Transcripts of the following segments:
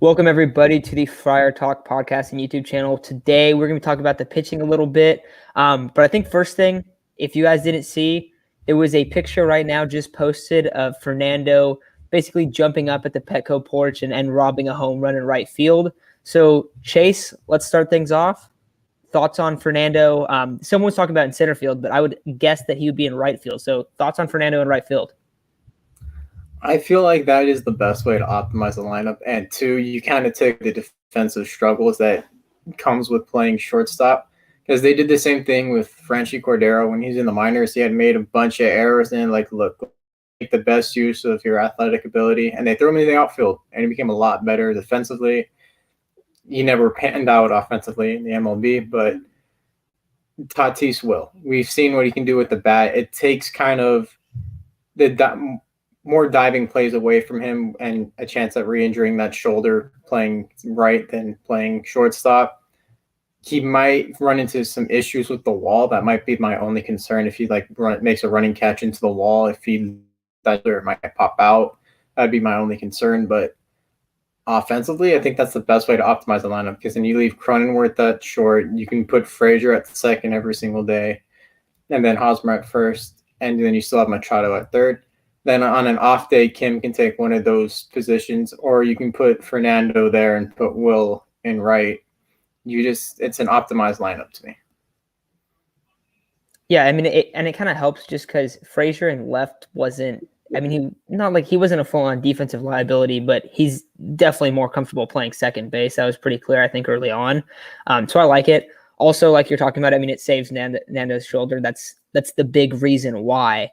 Welcome, everybody, to the Friar Talk podcast and YouTube channel. Today, we're going to be talking about the pitching a little bit. But I think first thing, if you guys didn't see, there was a picture right now just posted of Fernando basically jumping up at the Petco porch and robbing a home run in right field. So, Chase, let's start things off. Thoughts on Fernando? Someone was talking about in center field, but I would guess that he would be in right field. So, thoughts on Fernando in right field? I feel like that is the best way to optimize the lineup. And two, you kind of take the defensive struggles that comes with playing shortstop, because they did the same thing with Franchi Cordero when he's in the minors. He had made a bunch of errors and look, make the best use of your athletic ability. And they threw him in the outfield and he became a lot better defensively. He never panned out offensively in the MLB, but Tatis will. We've seen what he can do with the bat. It takes kind of more diving plays away from him and a chance at re-injuring that shoulder playing right than playing shortstop. He might run into some issues with the wall. That might be my only concern. If he makes a running catch into the wall, if it might pop out, that'd be my only concern. But offensively, I think that's the best way to optimize the lineup, because then you leave Cronenworth at short. You can put Frazier at second every single day, and then Hosmer at first, and then you still have Machado at third. Then on an off day, Kim can take one of those positions, or you can put Fernando there and put Will in right. It's an optimized lineup to me. Yeah, I mean, it kind of helps just because Frazier in left wasn't. I mean, he wasn't a full-on defensive liability, but he's definitely more comfortable playing second base. That was pretty clear, I think, early on. So I like it. Also, like you're talking about, I mean, it saves Nando's shoulder. That's the big reason why.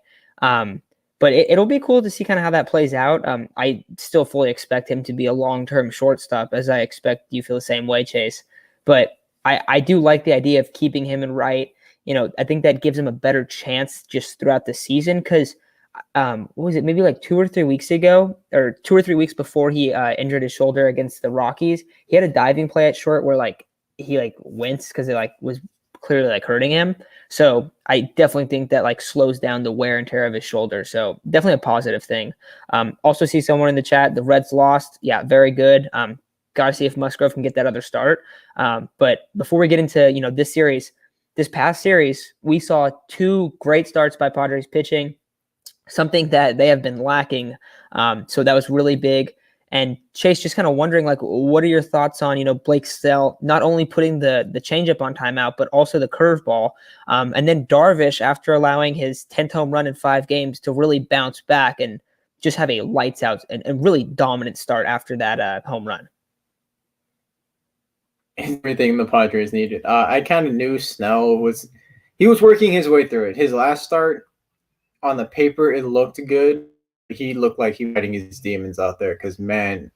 But it'll be cool to see kind of how that plays out. I still fully expect him to be a long-term shortstop, as I expect you feel the same way, Chase. But I do like the idea of keeping him in right. You know, I think that gives him a better chance just throughout the season, because what was it, maybe like 2 or 3 weeks ago, or 2 or 3 weeks before he injured his shoulder against the Rockies, he had a diving play at short where he winced because it was clearly hurting him. So I definitely think that slows down the wear and tear of his shoulder. So definitely a positive thing. Also see someone in the chat, the Reds lost. Yeah, very good. Got to see if Musgrove can get that other start. But before we get into, this past series, we saw 2 great starts by Padres pitching, something that they have been lacking. So that was really big. And Chase, just kind of wondering, what are your thoughts on, Blake Snell not only putting the changeup on timeout, but also the curveball, and then Darvish, after allowing his 10th home run in 5 games, to really bounce back and just have a lights out and really dominant start after that home run. Everything the Padres needed. I kind of knew Snell was working his way through it. His last start, on the paper, it looked good. He looked like he was fighting his demons out there, because, man,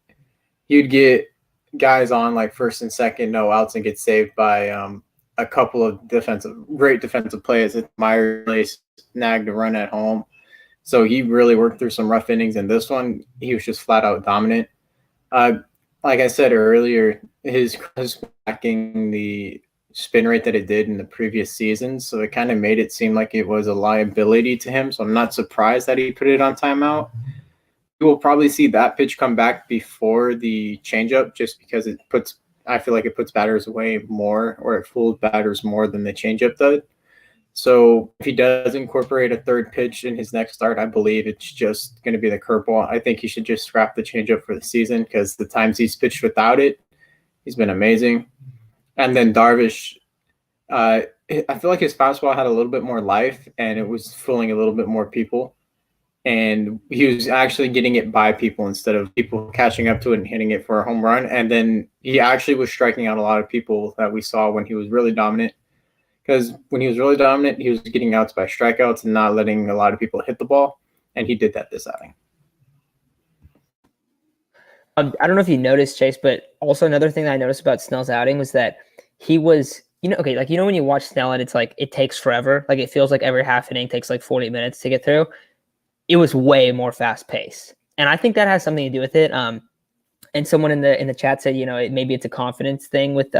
he'd get guys on first and second, no outs, and get saved by a couple of great defensive plays. Myers snagged a run at home. So he really worked through some rough innings. And this one, he was just flat out dominant. Like I said earlier, his was lacking the spin rate that it did in the previous season, so it kind of made it seem like it was a liability to him. So I'm not surprised that he put it on timeout. We will probably see that pitch come back before the changeup, just because I feel like it puts batters away more, or it fools batters more than the changeup did. So if he does incorporate a third pitch in his next start, I believe it's just going to be the curveball. I think he should just scrap the changeup for the season, because the times he's pitched without it, he's been amazing. And then Darvish, I feel like his fastball had a little bit more life, and it was fooling a little bit more people. And he was actually getting it by people instead of people catching up to it and hitting it for a home run. And then he actually was striking out a lot of people that we saw when he was really dominant. Because when he was really dominant, he was getting outs by strikeouts and not letting a lot of people hit the ball. And he did that this outing. I don't know if you noticed, Chase, but also another thing that I noticed about Snell's outing was that he was, when you watch Snell and it's it takes forever, it feels like every half inning takes 40 minutes to get through. It was way more fast paced, and I think that has something to do with it. And someone in the chat said, maybe it's a confidence thing with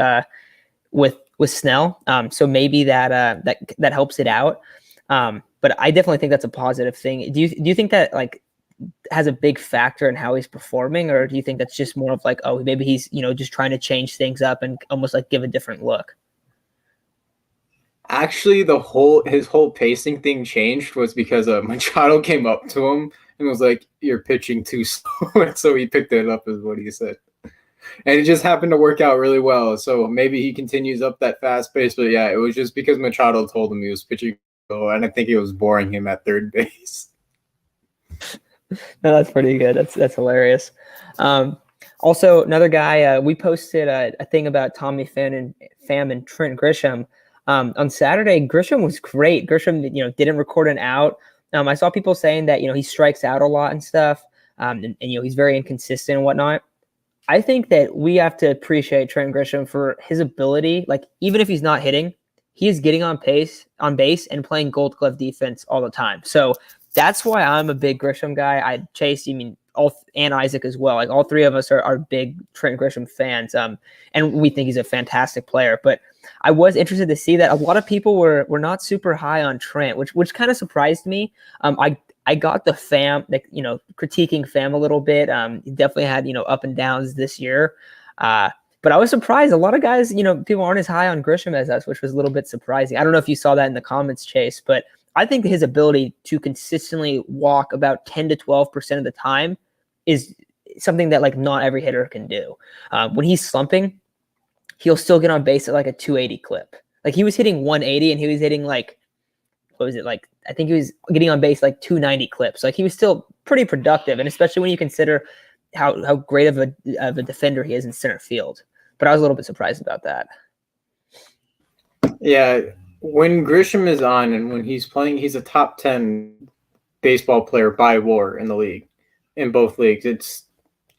Snell. So maybe that helps it out. But I definitely think that's a positive thing. Do you think that has a big factor in how he's performing, or do you think that's just more of like, oh, maybe he's, just trying to change things up and almost like give a different look? Actually, his whole pacing thing changed was because Machado came up to him and was like, "You're pitching too slow," and so he picked it up, is what he said. And it just happened to work out really well. So maybe he continues up that fast pace. But yeah, it was just because Machado told him he was pitching slow, and I think it was boring him at third base. No, that's pretty good. That's hilarious. Also, another guy, we posted a thing about Tommy Pham and Trent Grisham. On Saturday, Grisham was great. Grisham, didn't record an out. I saw people saying that, he strikes out a lot and stuff. And he's very inconsistent and whatnot. I think that we have to appreciate Trent Grisham for his ability. Like, even if he's not hitting, he is getting on base and playing Gold Glove defense all the time. So that's why I'm a big Grisham guy. Chase, and Isaac as well. Like, all three of us are big Trent Grisham fans. And we think he's a fantastic player. But I was interested to see that a lot of people were not super high on Trent, which kind of surprised me. I got the Pham, critiquing Pham a little bit. He definitely had, up and downs this year. But I was surprised. A lot of guys, people aren't as high on Grisham as us, which was a little bit surprising. I don't know if you saw that in the comments, Chase, but I think his ability to consistently walk about 10 to 12% of the time is something that like not every hitter can do. When he's slumping, he'll still get on base at like a 280 clip. Like, he was hitting 180 and he was hitting like, what was it? Like, I think he was getting on base like 290 clips. Like, he was still pretty productive. And especially when you consider how great of a defender he is in center field. But I was a little bit surprised about that. Yeah. When Grisham is on and when he's playing, he's a top 10 baseball player by WAR in the league, in both leagues.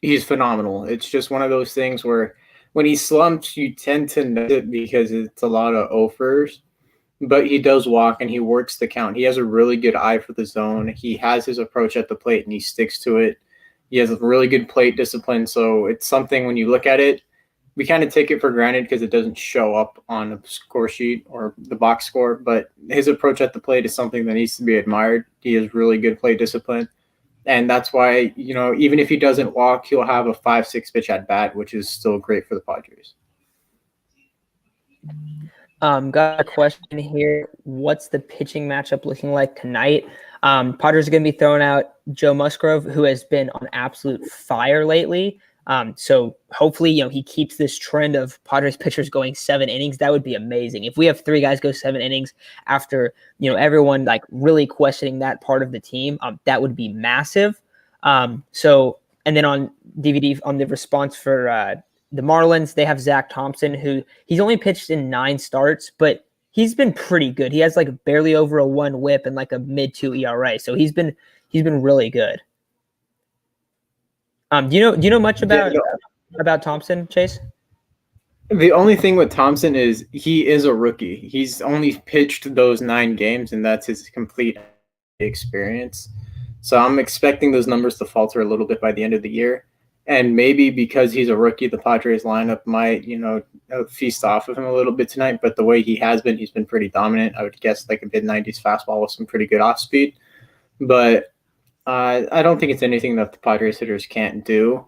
He's phenomenal. It's just one of those things where when he slumps, you tend to know it because it's a lot of offers, but he does walk and he works the count. He has a really good eye for the zone. He has his approach at the plate and he sticks to it. He has a really good plate discipline. So it's something when you look at it, we kind of take it for granted because it doesn't show up on a score sheet or the box score, but his approach at the plate is something that needs to be admired. He has really good plate discipline. And that's why, even if he doesn't walk, he'll have a 5-6 pitch at bat, which is still great for the Padres. Got a question here. What's the pitching matchup looking like tonight? Padres are going to be throwing out Joe Musgrove, who has been on absolute fire lately. So hopefully, he keeps this trend of Padres pitchers going 7 innings. That would be amazing. If we have 3 guys go 7 innings after, everyone like really questioning that part of the team, that would be massive. And then on DVD, on the response for the Marlins, they have Zach Thompson, who he's only pitched in 9 starts, but he's been pretty good. He has like barely over a 1 WHIP and like a mid-2 ERA. So he's been really good. Do you know much about Thompson, Chase? The only thing with Thompson is he is a rookie. He's only pitched those 9 games, and that's his complete experience. So I'm expecting those numbers to falter a little bit by the end of the year. And maybe because he's a rookie, the Padres lineup might, feast off of him a little bit tonight. But the way he's been pretty dominant. I would guess like a mid-90s fastball with some pretty good off speed. But I don't think it's anything that the Padres hitters can't do.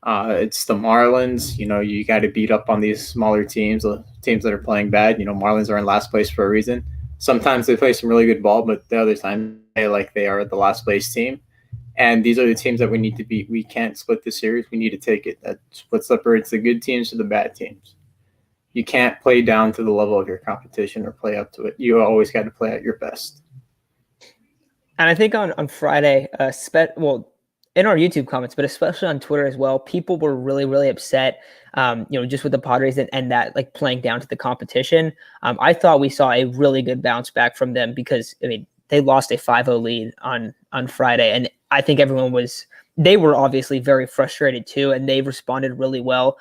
It's the Marlins. You got to beat up on these smaller teams, teams that are playing bad. Marlins are in last place for a reason. Sometimes they play some really good ball, but the other time they are the last place team. And these are the teams that we need to beat. We can't split the series. We need to take it. That's what separates the good teams to the bad teams. You can't play down to the level of your competition or play up to it. You always got to play at your best. And I think on Friday, in our YouTube comments, but especially on Twitter as well, people were really, really upset, just with the Padres and that like playing down to the competition. I thought we saw a really good bounce back from them because, they lost a 5-0 lead on Friday. And I think they were obviously very frustrated too, and they responded really well.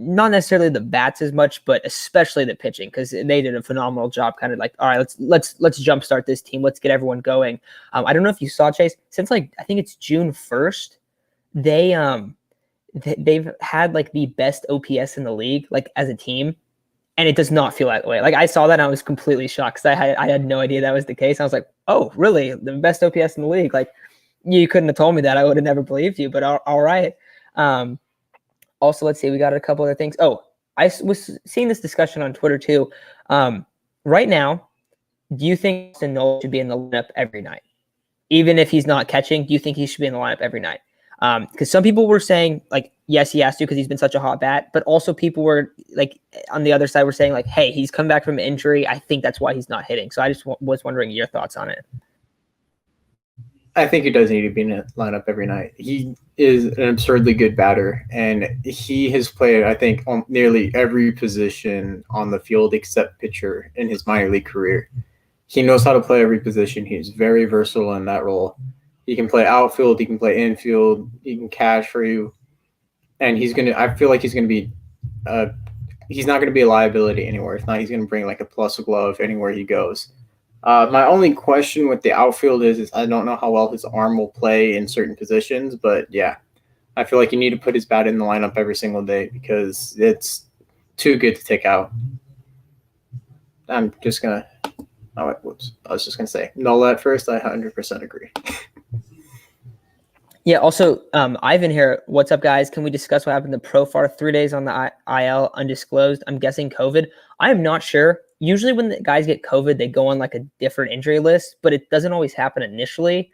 Not necessarily the bats as much, but especially the pitching, because they did a phenomenal job. Kind of like, all right, let's jumpstart this team. Let's get everyone going. I don't know if you saw, Chase, since I think it's June 1st, they've had like the best OPS in the league, like as a team, and it does not feel that way. Like I saw that and I was completely shocked because I had no idea that was the case. I was like, oh, really? The best OPS in the league? Like, You couldn't have told me that. I would have never believed you, but all right. Also, let's see. We got a couple other things. Oh, was seeing this discussion on Twitter too. Right now, do you think Austin Nola should be in the lineup every night? Even if he's not catching, do you think he should be in the lineup every night? Because some people were saying, like, yes, he has to because he's been such a hot bat. But also people were, like, on the other side were saying, like, hey, he's come back from injury. I think that's why he's not hitting. So I just was wondering your thoughts on it. I think he does need to be in a lineup every night. He is an absurdly good batter, and he has played, I think, on nearly every position on the field except pitcher in his minor league career. He knows how to play every position. He's very versatile in that role. He can play outfield. He can play infield. He can catch for you. And I feel like he's going to be he's not going to be a liability anywhere. If not, he's going to bring like a plus glove anywhere he goes. My only question with the outfield is I don't know how well his arm will play in certain positions, but yeah, I feel like you need to put his bat in the lineup every single day because it's too good to take out. I'm just going to – I was just going to say Nola at first. I 100% agree. Yeah, also, Ivan here. What's up, guys? Can we discuss what happened to Profar 3 days on the IL undisclosed? I'm guessing COVID. I am not sure. Usually when the guys get COVID, they go on like a different injury list, but it doesn't always happen initially.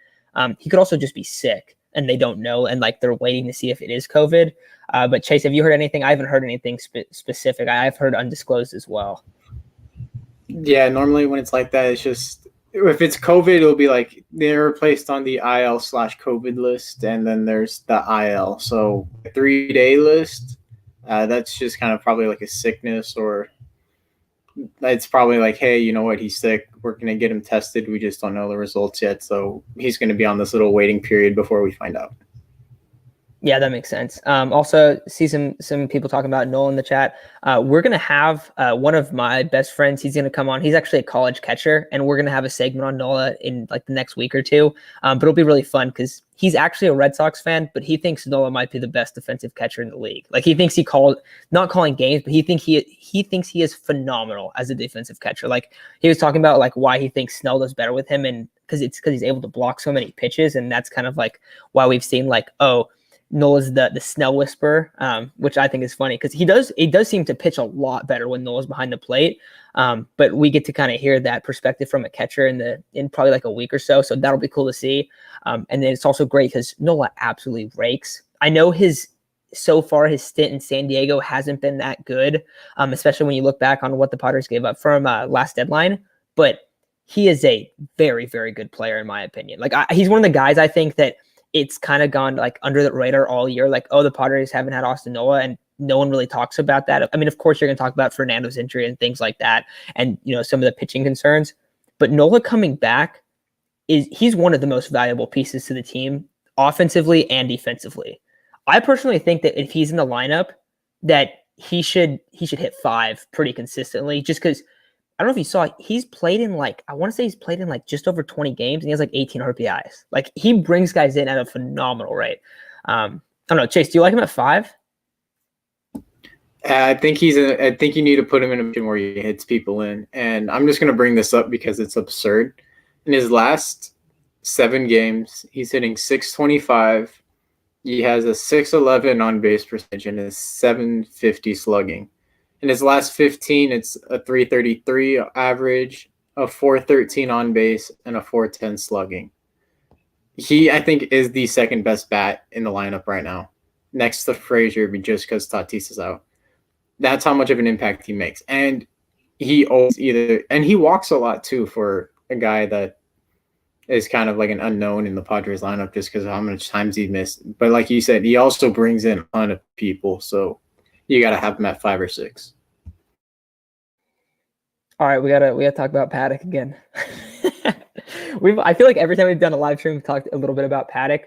He could also just be sick and they don't know, and like they're waiting to see if it is COVID. But Chase, have you heard anything? I haven't heard anything specific. I've heard undisclosed as well. Yeah, normally when it's like that, it's just if it's COVID, it'll be like they're placed on the IL/COVID list, and then there's the IL. So 3-day list, that's just kind of probably like a sickness, or it's probably like, hey, you know what, he's sick. We're gonna get him tested. We just don't know the results yet, so he's gonna be on this little waiting period before we find out. Yeah, that makes sense. Also, see some people talking about Nola in the chat. We're going to have one of my best friends. He's going to come on. He's actually a college catcher, and we're going to have a segment on Nola in like the next week or two. But it'll be really fun because he's actually a Red Sox fan, but he thinks Nola might be the best defensive catcher in the league. Like he thinks not calling games, but he thinks he is phenomenal as a defensive catcher. Like he was talking about like why he thinks Snell does better with him, and because he's able to block so many pitches, and that's kind of like why we've seen like, oh, Nola's the Snell whisperer, which I think is funny because he does seem to pitch a lot better when Nola's behind the plate. But we get to kind of hear that perspective from a catcher in probably like a week or so. So that'll be cool to see. And then it's also great because Nola absolutely rakes. I know so far his stint in San Diego hasn't been that good, especially when you look back on what the Padres gave up from last deadline. But he is a very, very good player in my opinion. Like he's one of the guys I think that it's kind of gone like under the radar all year. Like, oh, the Padres haven't had Austin Nola, and no one really talks about that. I mean, of course, you're going to talk about Fernando's injury and things like that, and some of the pitching concerns. But Nola coming back he's one of the most valuable pieces to the team, offensively and defensively. I personally think that if he's in the lineup, that he should hit 5 pretty consistently. Just because I don't know if you saw, he's played in just over 20 games, and he has like 18 RBIs. Like he brings guys in at a phenomenal rate. I don't know, Chase, do you like him at 5? I think I think you need to put him in a position where he hits people in. And I'm just going to bring this up because it's absurd. In his last 7 games, he's hitting .625. He has a 611 on base percentage and a 750 slugging. In his last 15, it's a 333 average, a 413 on base, and a 410 slugging. He, I think, is the second best bat in the lineup right now, next to Frazier, just because Tatis is out. That's how much of an impact he makes. And he walks a lot too for a guy that is kind of like an unknown in the Padres lineup just because of how much times he missed. But like you said, he also brings in a ton of people, so you got to have him at 5 or 6. All right, we gotta talk about Paddack again. I feel like every time we've done a live stream, we've talked a little bit about Paddack.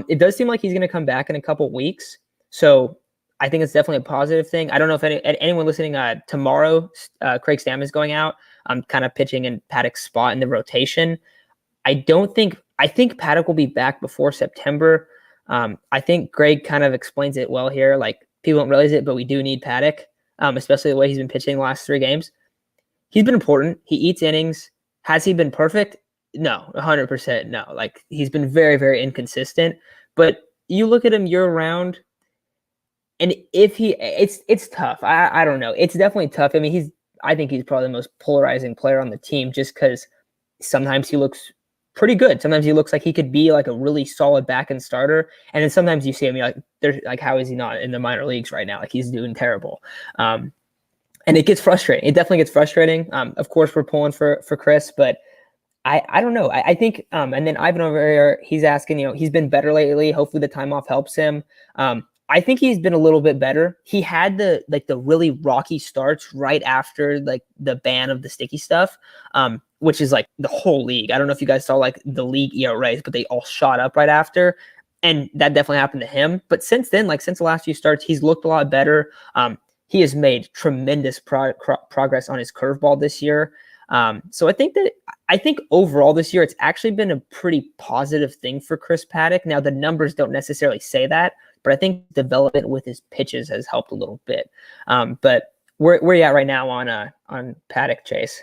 It does seem like he's going to come back in a couple weeks, so I think it's definitely a positive thing. I don't know if anyone listening tomorrow, Craig Stammen is going out. I'm kind of pitching in Paddack's spot in the rotation. I think Paddack will be back before September. I think Greg kind of explains it well here. Like people don't realize it, but we do need Paddack, especially the way he's been pitching the last 3 games. He's been important. He eats innings. Has he been perfect? No, 100% no. Like he's been very, very inconsistent. But you look at him year round, and if it's tough. I don't know. It's definitely tough. I mean, I think he's probably the most polarizing player on the team, just because sometimes he looks pretty good. Sometimes he looks like he could be like a really solid back end starter, and then sometimes you see him, you're like, there's like, how is he not in the minor leagues right now? Like he's doing terrible. And it gets frustrating. It definitely gets frustrating. Of course, we're pulling for Chris, but I don't know. I think and then Ivan over here, he's asking, he's been better lately. Hopefully the time off helps him. I think he's been a little bit better. He had the really rocky starts right after like the ban of the sticky stuff, which is like the whole league. I don't know if you guys saw like the league ERAs, but they all shot up right after. And that definitely happened to him. But since then, like since the last few starts, he's looked a lot better. He has made tremendous progress on his curveball this year. So I think overall this year, it's actually been a pretty positive thing for Chris Paddack. Now, the numbers don't necessarily say that, but I think development with his pitches has helped a little bit. But where are you at right now on Paddack, Chase?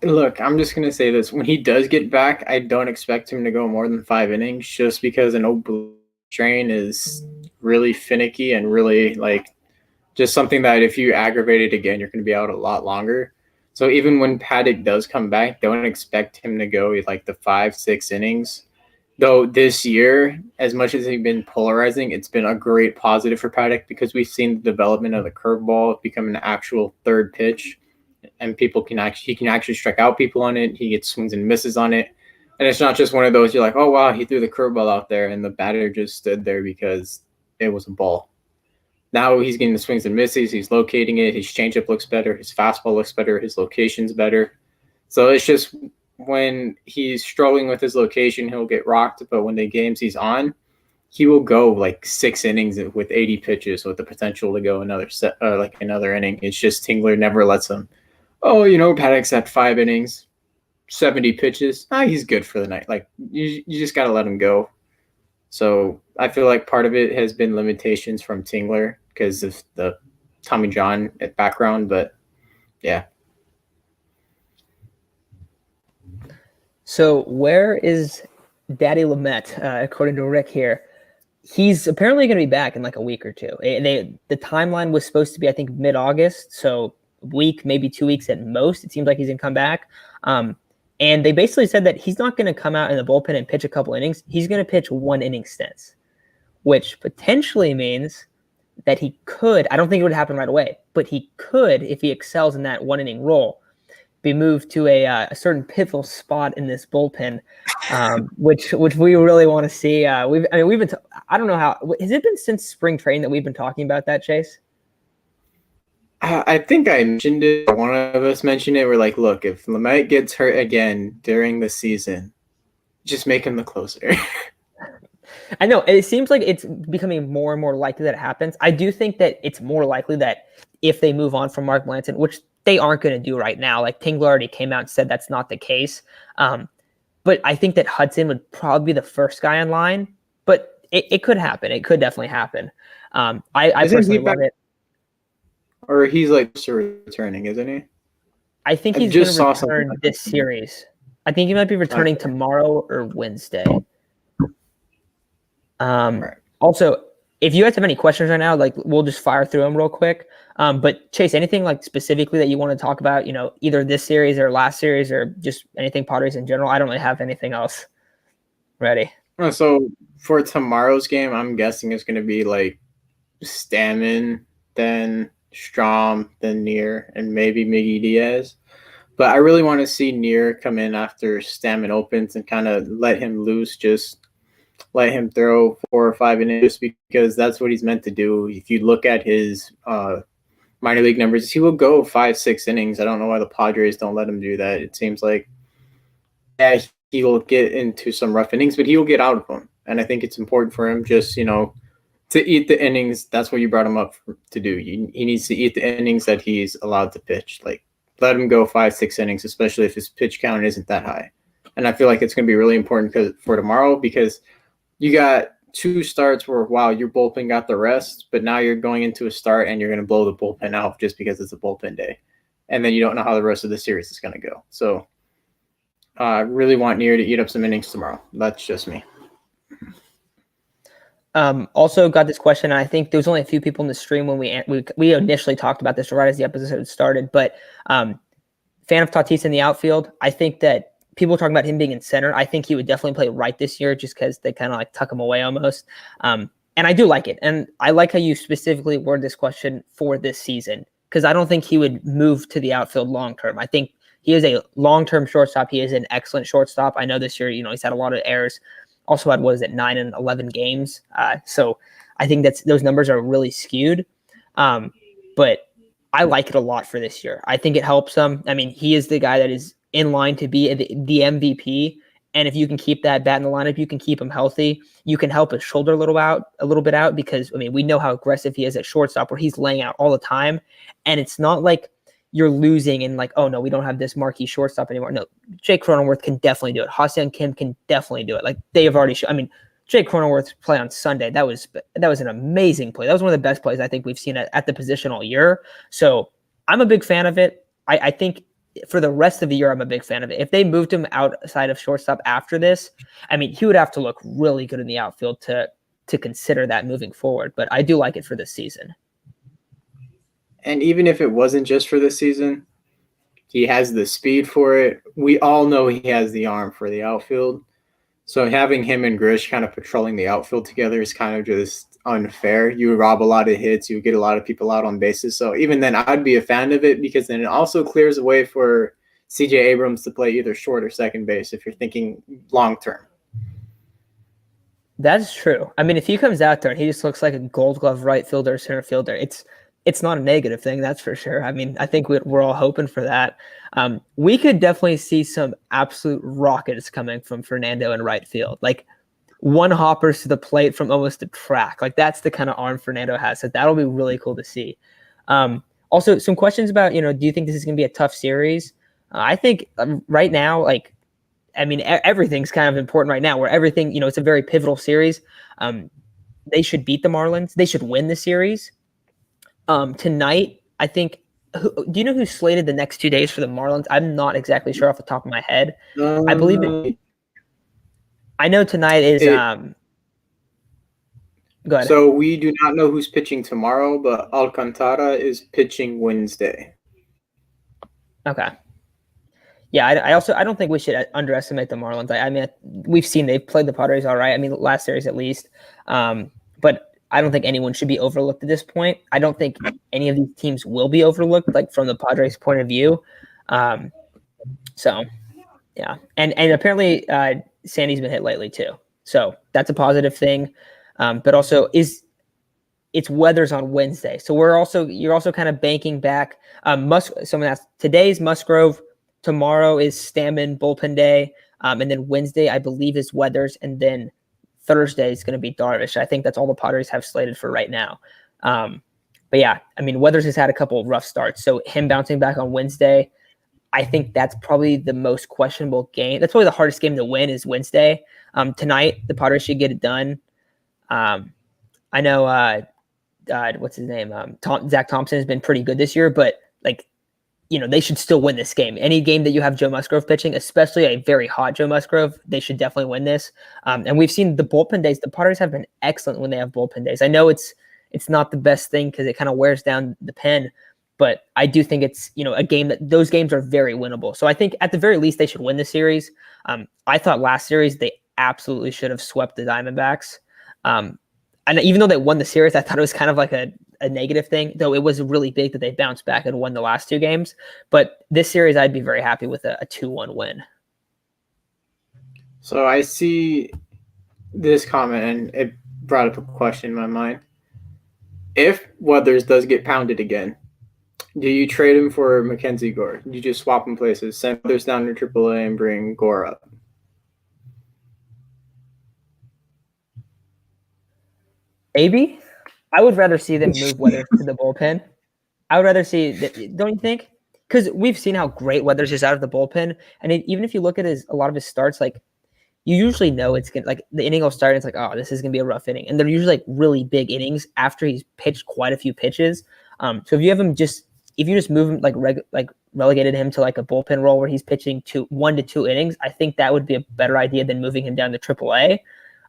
Look, I'm just gonna say this: when he does get back, I don't expect him to go more than 5 innings, just because an old strain is really finicky and really like just something that if you aggravate it again, you're going to be out a lot longer. So even when Paddack does come back, don't expect him to go with like the 5-6 innings. Though this year, as much as he's been polarizing, it's been a great positive for Paddack because we've seen the development of the curveball become an actual third pitch, and he can actually strike out people on it. He gets swings and misses on it, and it's not just one of those you're like, oh wow, he threw the curveball out there, and the batter just stood there because it was a ball. Now he's getting the swings and misses. He's locating it. His changeup looks better. His fastball looks better. His location's better. So it's just when he's struggling with his location, he'll get rocked. But when the games he's on, he will go like 6 innings with 80 pitches with the potential to go another inning. It's just Tingler never lets him. Oh, Paddack's at 5 innings, 70 pitches. He's good for the night. Like you just got to let him go. So I feel like part of it has been limitations from Tingler because of the Tommy John background, but yeah. So where is Daddy Lamette, according to Rick here? He's apparently going to be back in like a week or two. The timeline was supposed to be, I think, mid-August, so a week, maybe 2 weeks at most. It seems like he's going to come back. And they basically said that he's not going to come out in the bullpen and pitch a couple innings. He's going to pitch 1 inning stints, which potentially means that he could, I don't think it would happen right away, but he could, if he excels in that 1 inning role, be moved to a certain pivotal spot in this bullpen, which we really want to see. I don't know how, has it been since spring training that we've been talking about that, Chase? I think I mentioned it. One of us mentioned it. We're like, look, if Lamette gets hurt again during the season, just make him the closer. I know it seems like it's becoming more and more likely that it happens. I do think that it's more likely that if they move on from Mark Melancon, which they aren't going to do right now, like Tingler already came out and said that's not the case. But I think that Hudson would probably be the first guy in line, but it could happen. It could definitely happen. I personally love it. Or he's like returning, isn't he? I think he's going to return this series. I think he might be returning tomorrow or Wednesday. Right. Also, if you guys have any questions right now, like we'll just fire through them real quick. But Chase, anything like specifically that you want to talk about, either this series or last series or just anything Padres in general? I don't really have anything else ready. So for tomorrow's game, I'm guessing it's going to be like Stammen, then Strom, then Neer, and maybe Miggy Diaz. But I really want to see Neer come in after Stammen opens and kind of let him loose, just let him throw 4 or 5 innings because that's what he's meant to do. If you look at his minor league numbers, he will go 5-6 innings. I don't know why the Padres don't let him do that. It seems like, yeah, he will get into some rough innings, but he will get out of them. And I think it's important for him just, to eat the innings. That's what you brought him up to do. He needs to eat the innings that he's allowed to pitch. Like, let him go 5-6 innings, especially if his pitch count isn't that high. And I feel like it's going to be really important for tomorrow because you got 2 starts where, wow, your bullpen got the rest, but now you're going into a start and you're going to blow the bullpen out just because it's a bullpen day. And then you don't know how the rest of the series is going to go. So Really want Near to eat up some innings tomorrow. That's just me. Also got this question, and I think there was only a few people in the stream when we initially talked about this right as the episode started, but fan of Tatis in the outfield. I think that people are talking about him being in center. I think he would definitely play right this year just because they kind of like tuck him away almost. And I do like it. And I like how you specifically word this question for this season because I don't think he would move to the outfield long-term. I think he is a long-term shortstop. He is an excellent shortstop. I know this year, he's had a lot of errors. Also had, 9 and 11 games. So I think those numbers are really skewed. But I like it a lot for this year. I think it helps him. I mean, he is the guy that is in line to be the MVP. And if you can keep that bat in the lineup, you can keep him healthy. You can help his shoulder a little bit out because, we know how aggressive he is at shortstop where he's laying out all the time. And it's not like you're losing and like, oh, no, we don't have this marquee shortstop anymore. No, Jake Cronenworth can definitely do it. Ha-Seong Kim can definitely do it. Like they have already shown. Jake Cronenworth's play on Sunday, that was an amazing play. That was one of the best plays I think we've seen at the position all year. So I'm a big fan of it. I think for the rest of the year, I'm a big fan of it. If they moved him outside of shortstop after this, he would have to look really good in the outfield to consider that moving forward. But I do like it for this season. And even if it wasn't just for this season, he has the speed for it. We all know he has the arm for the outfield. So having him and Grish kind of patrolling the outfield together is kind of just unfair. You rob a lot of hits. You get a lot of people out on bases. So even then, I'd be a fan of it because then it also clears the way for CJ Abrams to play either short or second base if you're thinking long term. That's true. If he comes out there and he just looks like a Gold Glove right fielder or center fielder, it's not a negative thing, that's for sure. I think we're all hoping for that. We could definitely see some absolute rockets coming from Fernando in right field, like one hoppers to the plate from almost the track. Like that's the kind of arm Fernando has. So that'll be really cool to see. Also, some questions about, do you think this is going to be a tough series? I think right now, everything's kind of important right now where everything, it's a very pivotal series. They should beat the Marlins. They should win the series. Tonight, I think. Do you know who's slated the next 2 days for the Marlins? I'm not exactly sure off the top of my head. I believe it. I know tonight is. Go ahead. So we do not know who's pitching tomorrow, but Alcantara is pitching Wednesday. Okay. Yeah, I don't think we should underestimate the Marlins. We've seen they've played the Padres all right. Last series at least. But I don't think anyone should be overlooked at this point. I don't think any of these teams will be overlooked, like from the Padres' point of view. So, yeah. And apparently Sandy's been hit lately too. So that's a positive thing. But also it's weather's on Wednesday. So you're also kind of banking back. Someone asked, today's Musgrove, tomorrow is Stammen bullpen day. And then Wednesday, I believe, is Weathers. And then Thursday is going to be Darvish. I think that's all the Padres have slated for right now. But yeah, Weathers has had a couple of rough starts. So him bouncing back on Wednesday, I think that's probably the most questionable game. That's probably the hardest game to win is Wednesday. Tonight, the Padres should get it done. I know, what's his name? Zach Thompson has been pretty good this year, but they should still win this game. Any game that you have Joe Musgrove pitching, especially a very hot Joe Musgrove, they should definitely win this. And we've seen the bullpen days. The Padres have been excellent when they have bullpen days. I know it's not the best thing because it kind of wears down the pen, but I do think it's, a game that those games are very winnable. So I think at the very least they should win the series. I thought last series they absolutely should have swept the Diamondbacks. And even though they won the series, I thought it was kind of like a negative thing, though it was really big that they bounced back and won the last 2 games. But this series, I'd be very happy with a 2-1 win. So I see this comment, and it brought up a question in my mind. If Weathers does get pounded again, do you trade him for Mackenzie Gore? Do you just swap him places, send Weathers down to AAA and bring Gore up? Maybe. I would rather see them move Weathers to the bullpen. I would rather see that, don't you think? Because we've seen how great Weathers is out of the bullpen, and even if you look at a lot of his starts, like you usually know it's gonna the inning will start. And it's like, oh, this is gonna be a rough inning, and they're usually really big innings after he's pitched quite a few pitches. So if you have him just if you just move him like relegated him to like a bullpen role where he's pitching 1 to 2 innings, I think that would be a better idea than moving him down to AAA.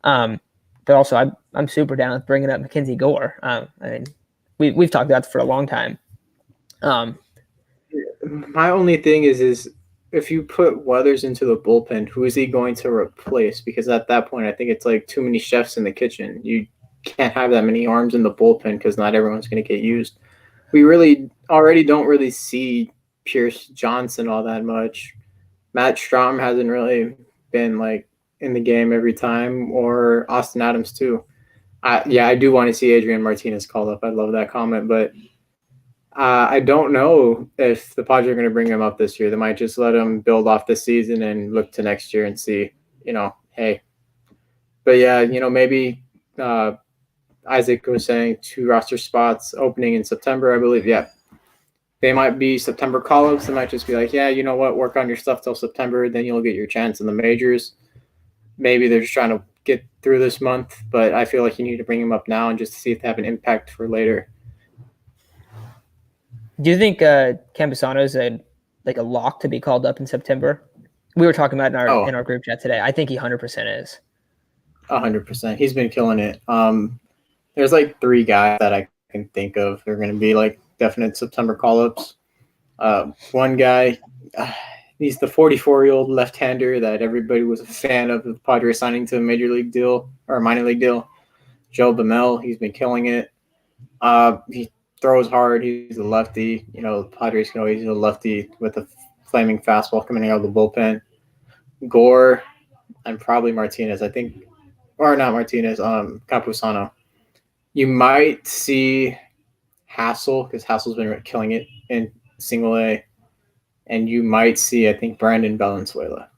But also, I'm super down with bringing up Mackenzie Gore. I mean, we've talked about it for a long time. My only thing is if you put Weathers into the bullpen, who is he going to replace? Because at that point, I think it's like too many chefs in the kitchen. You can't have that many arms in the bullpen because not everyone's going to get used. We really already don't really see Pierce Johnson all that much. Matt Strahm hasn't really been like in the game every time, or Austin Adams too. I do want to see Adrian Martinez called up. I love that comment, but I don't know if the Padres are going to bring him up this year. They might just let him build off this season and look to next year and see, hey. But yeah, maybe Isaac was saying 2 roster spots opening in September, I believe. Yeah. They might be September call-ups. They might just be like, yeah, you know what, work on your stuff till September, then you'll get your chance in the majors. Maybe they're just trying to get through this month, but I feel like you need to bring him up now and just to see if they have an impact for later. Do you think Campusano is a lock to be called up in September? We were talking about in our group chat today. I think he 100% is. 100%. He's been killing it. There's like 3 guys that I can think of. They're going to be like definite September call-ups. One guy, he's the 44-year-old left-hander that everybody was a fan of the Padres signing to a major league deal or a minor league deal. Joe Bamel, he's been killing it. He throws hard. He's a lefty. The Padres can always use a lefty with a flaming fastball coming out of the bullpen. Gore and probably Martinez, I think, or not Martinez, Campusano. You might see Hassel, because Hassel's been killing it in single A, and you might see, I think, Brandon Valenzuela.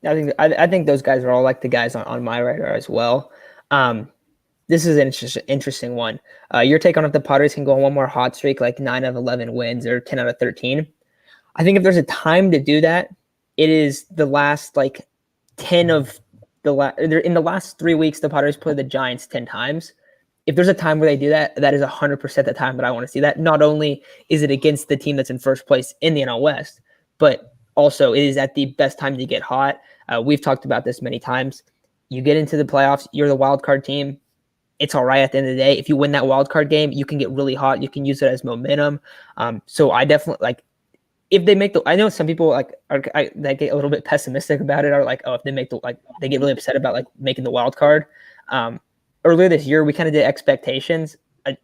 I think those guys are all like the guys on my radar as well. This is an interesting one. Your take on if the Padres can go on one more hot streak, like 9 of 11 wins or 10 out of 13. I think if there's a time to do that, it is the last 10 of in the last 3 weeks, the Padres played the Giants 10 times. If there's a time where they do that, that is 100% the time that I want to see that. Not only is it against the team that's in first place in the NL West, but also it is at the best time to get hot. We've talked about this many times. You get into the playoffs, you're the wild card team. It's all right at the end of the day. If you win that wild card game, you can get really hot. You can use it as momentum. So I definitely if they make I know some people that get a little bit pessimistic about it are like, oh, if they make they get really upset about making the wild card. Earlier this year, we kind of did expectations.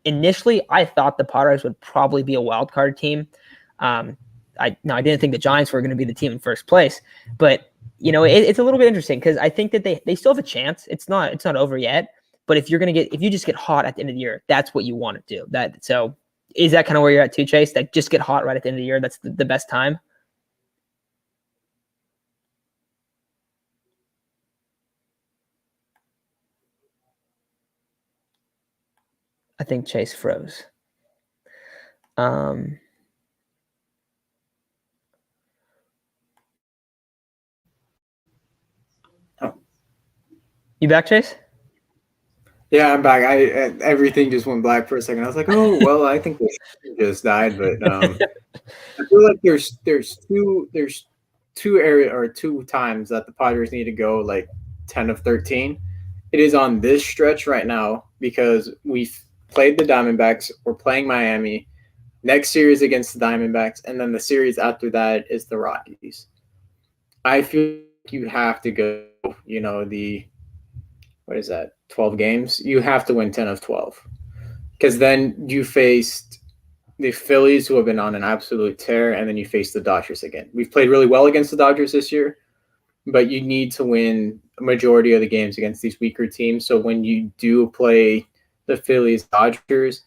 Initially, I thought the Padres would probably be a wild card team. I didn't think the Giants were going to be the team in first place, but it's a little bit interesting because I think that they still have a chance. It's not over yet. But if you just get hot at the end of the year, that's what you want to do. So is that kind of where you're at too, Chase? That just get hot right at the end of the year. That's the best time. I think Chase froze. You back, Chase? Yeah, I'm back. Everything just went black for a second. I was like, oh well, I think this just died, but I feel like there's two times that the Padres need to go 10 of 13. It is on this stretch right now because we've played the Diamondbacks. We're playing Miami. Next series against the Diamondbacks, and then the series after that is the Rockies. I feel like you have to go, what is that, 12 games? You have to win 10 of 12. Because then you faced the Phillies, who have been on an absolute tear, and then you face the Dodgers again. We've played really well against the Dodgers this year, but you need to win a majority of the games against these weaker teams. So when you do play the Phillies, Dodgers,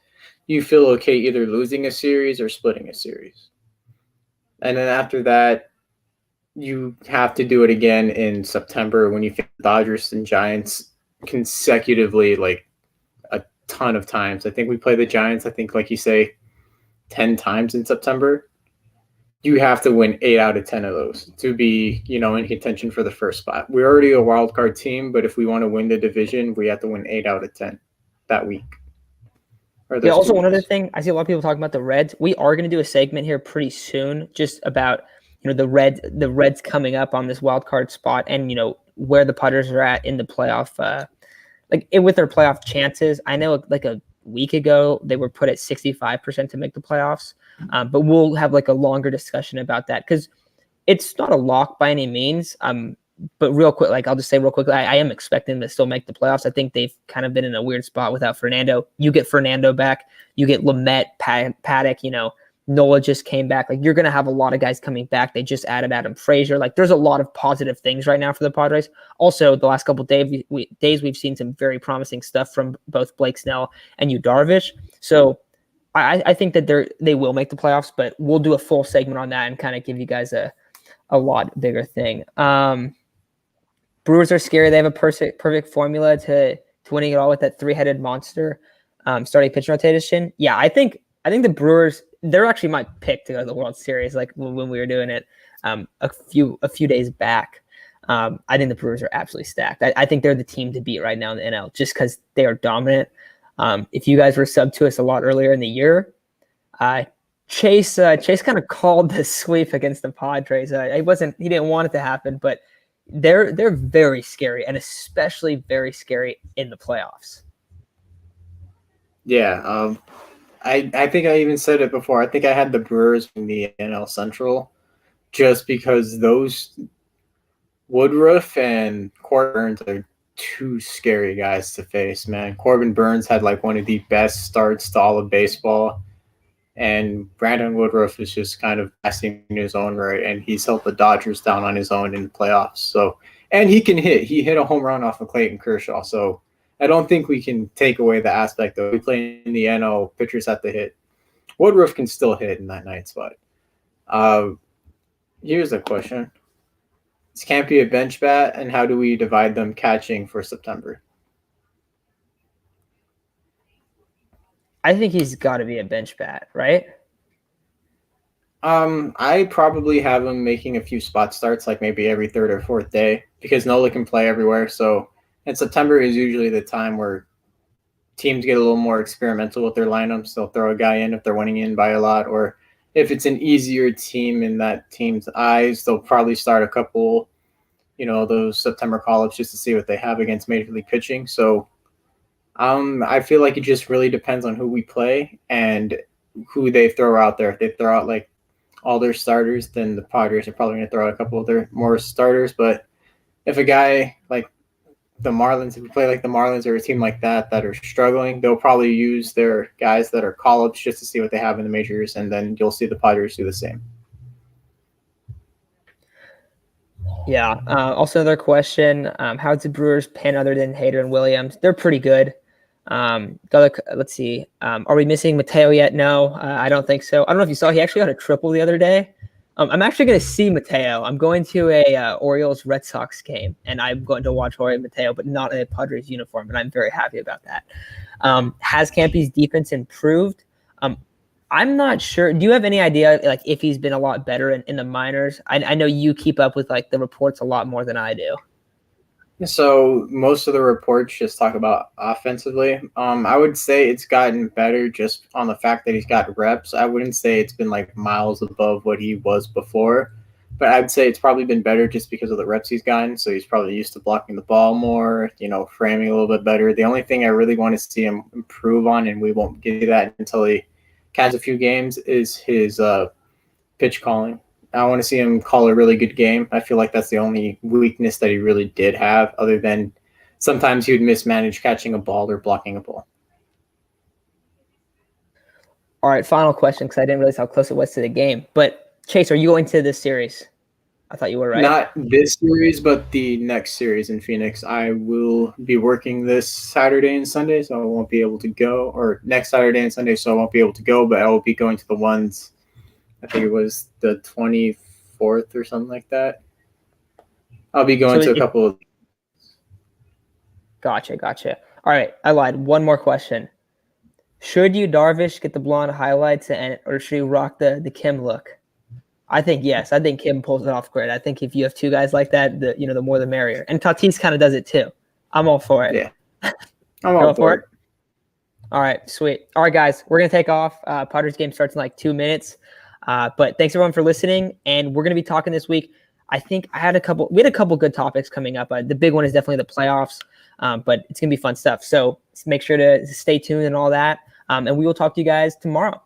you feel okay either losing a series or splitting a series. And then after that, you have to do it again in September when you face the Dodgers and Giants consecutively a ton of times. I think we play the Giants, like you say, 10 times in September. You have to win 8 out of 10 of those to be, in contention for the first spot. We're already a wild card team, but if we want to win the division, we have to win 8 out of 10 that week. Or Yeah, those 2 also one other weeks? thing, I see a lot of people talking about the Reds. We are going to do a segment here pretty soon just about, the Reds coming up on this wild card spot and, where the Padres are at in the playoff with their playoff chances. I know like a week ago they were put at 65% to make the playoffs. But we'll have like a longer discussion about that because it's not a lock by any means. But real quick, like I'll just say real quickly, I am expecting to still make the playoffs. I think they've kind of been in a weird spot without Fernando. You get Fernando back, you get Lamet, Paddack, Nola just came back. Like you're gonna have a lot of guys coming back. They just added Adam Frazier. Like there's a lot of positive things right now for the Padres. Also, the last couple of days we've seen some very promising stuff from both Blake Snell and Yu Darvish. So I think that they will make the playoffs, but we'll do a full segment on that and kind of give you guys a lot bigger thing. Brewers are scary. They have a perfect formula to winning it all with that three-headed monster starting pitch rotation. Yeah, I think the Brewers, they're actually my pick to go to the World Series. Like when we were doing it a few days back. I think the Brewers are absolutely stacked. I think they're the team to beat right now in the NL just because they are dominant. If you guys were subbed to us a lot earlier in the year, Chase kind of called the sweep against the Padres. He didn't want it to happen, but they're very scary, and especially very scary in the playoffs. Yeah, I think I even said it before. I think I had the Brewers in the NL Central just because those Woodruff and Corbin Burns are 2 scary guys to face, man. Corbin Burns had like one of the best starts to all of baseball. And Brandon Woodruff is just kind of passing in his own right, and he's held the Dodgers down on his own in the playoffs. So, and he can hit. He hit a home run off of Clayton Kershaw. So, I don't think we can take away the aspect of we play in the NL, pitchers have to hit. Woodruff can still hit in that night spot. Here's a question: Is Campy a bench bat, and how do we divide them catching for September? I think he's got to be a bench bat, right? I probably have him making a few spot starts, like maybe every 3rd or 4th day, because Nola can play everywhere. So, and September is usually the time where teams get a little more experimental with their lineups. They'll throw a guy in if they're winning in by a lot, or if it's an easier team in that team's eyes, they'll probably start a couple, those September call-ups just to see what they have against Major League pitching. So, I feel like it just really depends on who we play and who they throw out there. If they throw out like all their starters, then the Padres are probably going to throw out a couple of their more starters. But if a guy like the Marlins, if we play like the Marlins or a team like that are struggling, they'll probably use their guys that are call-ups just to see what they have in the majors, and then you'll see the Padres do the same. Yeah. Also, another question: how's the Brewers pen other than Hader and Williams? They're pretty good. Let's see. Are we missing Mateo yet? No, I don't think so. I don't know if you saw, he actually got a triple the other day. I'm actually going to see Mateo. I'm going to a Orioles Red Sox game, and I'm going to watch Jorge Mateo, but not in a Padres uniform, and I'm very happy about that. Has Campy's defense improved? I'm not sure. Do you have any idea, like, if he's been a lot better in the minors? I know you keep up with like the reports a lot more than I do. So most of the reports just talk about offensively. I would say it's gotten better just on the fact that he's got reps. I wouldn't say it's been like miles above what he was before, but I'd say it's probably been better just because of the reps he's gotten. So he's probably used to blocking the ball more, framing a little bit better. The only thing I really want to see him improve on, and we won't get to that until he catches a few games, is his pitch calling. I want to see him call a really good game. I feel like that's the only weakness that he really did have, other than sometimes he would mismanage catching a ball or blocking a ball. All right, final question, because I didn't realize how close it was to the game. But Chase, are you going to this series? I thought you were, right? Not this series, but the next series in Phoenix. I will be working this Saturday and Sunday, so I won't be able to go, or next Saturday and Sunday, so I won't be able to go, but I will be going to the ones, I think it was the 24th or something like that. I'll be going to a couple of. Gotcha. All right, I lied. One more question. Should Yu Darvish get the blonde highlights, or should he rock the Kim look? I think yes. I think Kim pulls it off great. I think if you have two guys like that, the more the merrier. And Tatis kind of does it too. I'm all for it. Yeah, I'm all for it. All right, sweet. All right, guys, we're gonna take off. Padres game starts in like 2 minutes. But thanks everyone for listening, and we're gonna be talking this week. I think we had a couple good topics coming up. The big one is definitely the playoffs, but it's gonna be fun stuff. So make sure to stay tuned and all that. And we will talk to you guys tomorrow.